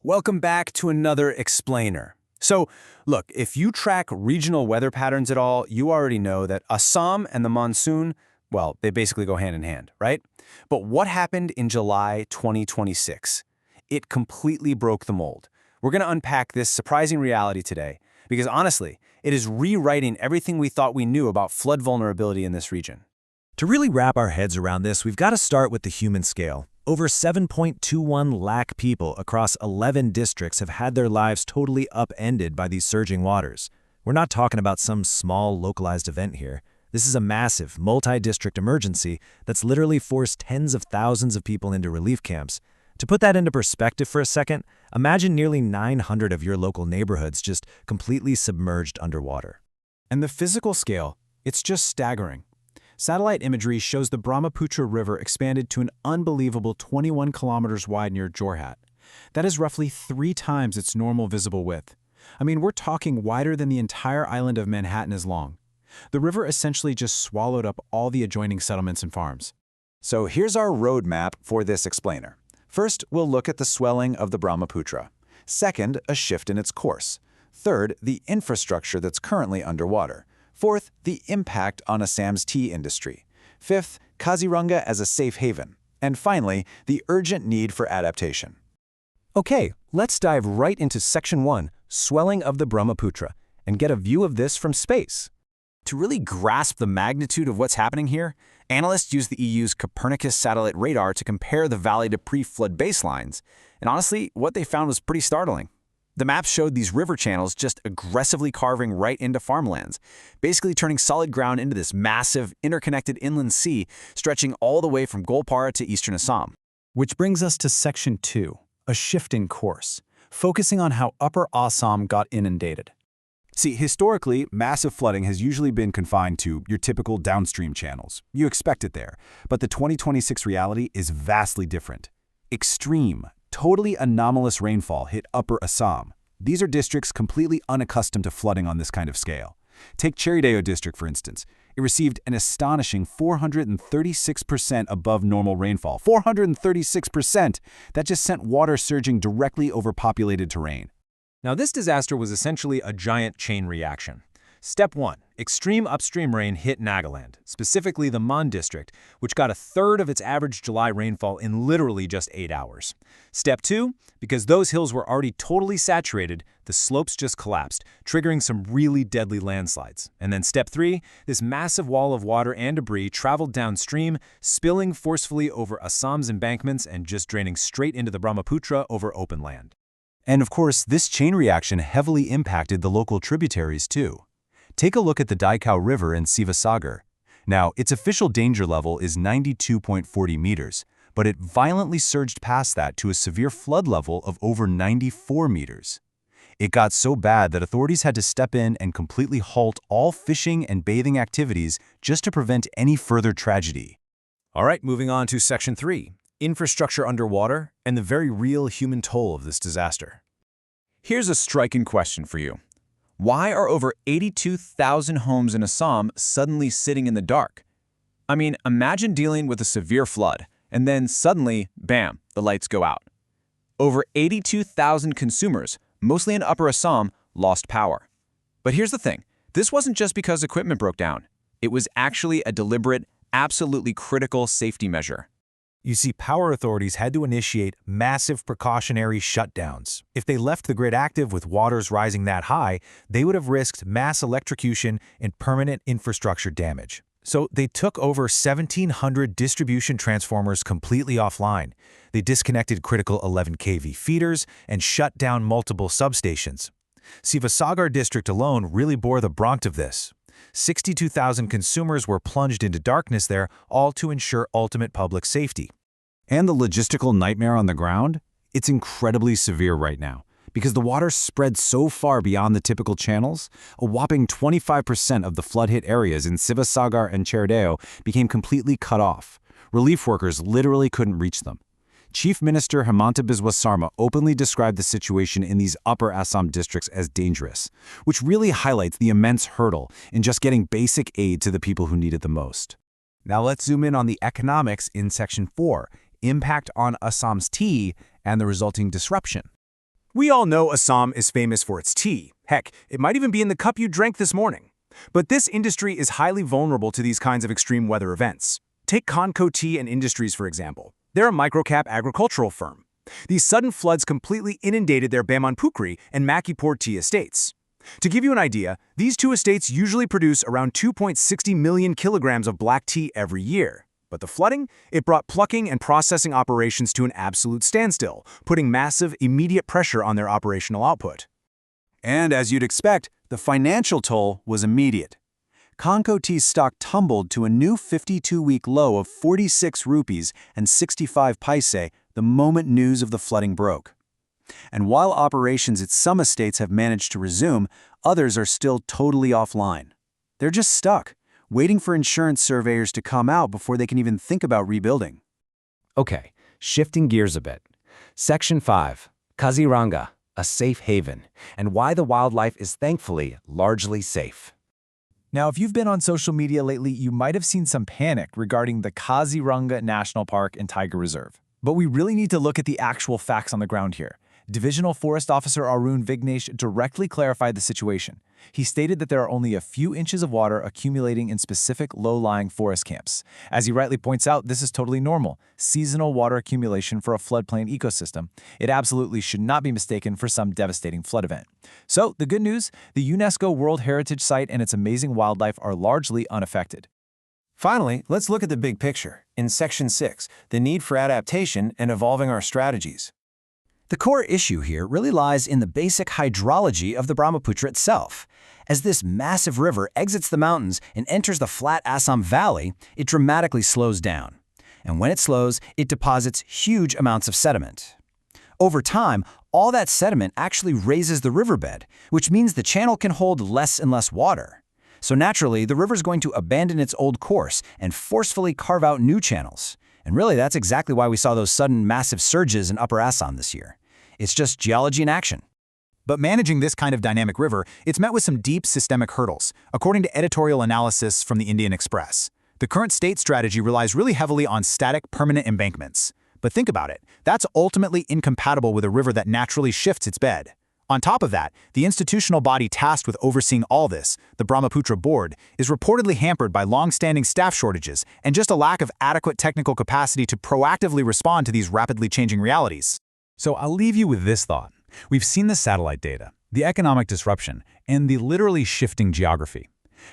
Welcome back to another explainer. So, look, if you track regional weather patterns at all, you already know that Assam and the monsoon, well, they basically go hand in hand, right? But what happened in July 2026? It completely broke the mold. We're going to unpack this surprising reality today because honestly, it is rewriting everything we thought we knew about flood vulnerability in this region. To really wrap our heads around this, we've got to start with the human scale. Over 7.21 lakh people across 11 districts have had their lives totally upended by these surging waters. We're not talking about some small, localized event here. This is a massive, multi-district emergency that's literally forced tens of thousands of people into relief camps. To put that into perspective for a second, imagine nearly 900 of your local neighborhoods just completely submerged underwater. And the physical scale, it's just staggering. Satellite imagery shows the Brahmaputra River expanded to an unbelievable 21 kilometers wide near Jorhat. That is roughly 3 times its normal visible width. I mean, we're talking wider than the entire island of Manhattan is long. The river essentially just swallowed up all the adjoining settlements and farms. So here's our roadmap for this explainer. First, we'll look at the swelling of the Brahmaputra. Second, a shift in its course. Third, the infrastructure that's currently underwater. Fourth, the impact on Assam's tea industry. Fifth, Kaziranga as a safe haven. And finally, the urgent need for adaptation. Okay, let's dive right into Section 1, Swelling of the Brahmaputra, and get a view of this from space. To really grasp the magnitude of what's happening here, analysts use the EU's Copernicus satellite radar to compare the valley to pre-flood baselines. And honestly, what they found was pretty startling. The maps showed these river channels just aggressively carving right into farmlands, basically turning solid ground into this massive, interconnected inland sea stretching all the way from Golpara to eastern Assam. Which brings us to Section 2, a shift in course, focusing on how Upper Assam got inundated. See, historically, massive flooding has usually been confined to your typical downstream channels. You expect it there. But the 2026 reality is vastly different. Extreme, totally anomalous rainfall hit Upper Assam. These are districts completely unaccustomed to flooding on this kind of scale. Take Cherideo district, for instance. It received an astonishing 436% above normal rainfall. 436%! That just sent water surging directly over populated terrain. Now, this disaster was essentially a giant chain reaction. Step 1. Extreme upstream rain hit Nagaland, specifically the Mon district, which got a third of its average July rainfall in literally just 8 hours. Step 2. Because those hills were already totally saturated, the slopes just collapsed, triggering some really deadly landslides. And then Step 3. This massive wall of water and debris traveled downstream, spilling forcefully over Assam's embankments and just draining straight into the Brahmaputra over open land. And of course, this chain reaction heavily impacted the local tributaries too. Take a look at the Daikau River in Sivasagar. Now, its official danger level is 92.40 meters, but it violently surged past that to a severe flood level of over 94 meters. It got so bad that authorities had to step in and completely halt all fishing and bathing activities just to prevent any further tragedy. All right, moving on to Section 3, Infrastructure underwater and the very real human toll of this disaster. Here's a striking question for you. Why are over 82,000 homes in Assam suddenly sitting in the dark? I mean, imagine dealing with a severe flood, and then suddenly, bam, the lights go out. Over 82,000 consumers, mostly in Upper Assam, lost power. But here's the thing. This wasn't just because equipment broke down. It was actually a deliberate, absolutely critical safety measure. You see, power authorities had to initiate massive precautionary shutdowns. If they left the grid active with waters rising that high, they would have risked mass electrocution and permanent infrastructure damage. So they took over 1,700 distribution transformers completely offline. They disconnected critical 11 kV feeders and shut down multiple substations. Sivasagar district alone really bore the brunt of this. 62,000 consumers were plunged into darkness there, all to ensure ultimate public safety. And the logistical nightmare on the ground? It's incredibly severe right now. Because the water spread so far beyond the typical channels, a whopping 25% of the flood-hit areas in Sivasagar and Cherideo became completely cut off. Relief workers literally couldn't reach them. Chief Minister Himanta Biswa Sarma openly described the situation in these Upper Assam districts as dangerous, which really highlights the immense hurdle in just getting basic aid to the people who need it the most. Now let's zoom in on the economics in Section 4, impact on Assam's tea and the resulting disruption. We all know Assam is famous for its tea. Heck, it might even be in the cup you drank this morning. But this industry is highly vulnerable to these kinds of extreme weather events. Take Conco Tea and Industries, for example. They're a microcap agricultural firm. These sudden floods completely inundated their Bamanpukri and Makipur tea estates. To give you an idea, these two estates usually produce around 2.60 million kilograms of black tea every year. But the flooding, it brought plucking and processing operations to an absolute standstill, putting massive, immediate pressure on their operational output. And as you'd expect, the financial toll was immediate. Conco Tea's stock tumbled to a new 52-week low of 46 rupees and 65 paise the moment news of the flooding broke. And while operations at some estates have managed to resume, others are still totally offline. They're just stuck, waiting for insurance surveyors to come out before they can even think about rebuilding. Okay, shifting gears a bit. Section 5, Kaziranga, a safe haven, and why the wildlife is thankfully largely safe. Now, if you've been on social media lately, you might have seen some panic regarding the Kaziranga National Park and Tiger Reserve. But we really need to look at the actual facts on the ground here. Divisional Forest Officer Arun Vignesh directly clarified the situation. He stated that there are only a few inches of water accumulating in specific low-lying forest camps. As he rightly points out, this is totally normal, seasonal water accumulation for a floodplain ecosystem. It absolutely should not be mistaken for some devastating flood event. So, the good news, the UNESCO World Heritage Site and its amazing wildlife are largely unaffected. Finally, let's look at the big picture. In Section 6, the need for adaptation and evolving our strategies. The core issue here really lies in the basic hydrology of the Brahmaputra itself. As this massive river exits the mountains and enters the flat Assam Valley, it dramatically slows down. And when it slows, it deposits huge amounts of sediment. Over time, all that sediment actually raises the riverbed, which means the channel can hold less and less water. So naturally, the river's going to abandon its old course and forcefully carve out new channels. And really, that's exactly why we saw those sudden massive surges in Upper Assam this year. It's just geology in action. But managing this kind of dynamic river, it's met with some deep systemic hurdles, according to editorial analysis from the Indian Express. The current state strategy relies really heavily on static, permanent embankments. But think about it, that's ultimately incompatible with a river that naturally shifts its bed. On top of that, the institutional body tasked with overseeing all this, the Brahmaputra Board, is reportedly hampered by long-standing staff shortages and just a lack of adequate technical capacity to proactively respond to these rapidly changing realities. So I'll leave you with this thought. We've seen the satellite data, the economic disruption, and the literally shifting geography.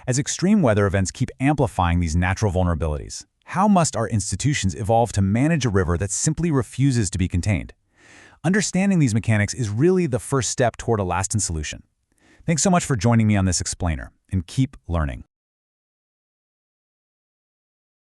As extreme weather events keep amplifying these natural vulnerabilities, how must our institutions evolve to manage a river that simply refuses to be contained? Understanding these mechanics is really the first step toward a lasting solution. Thanks so much for joining me on this explainer, and keep learning.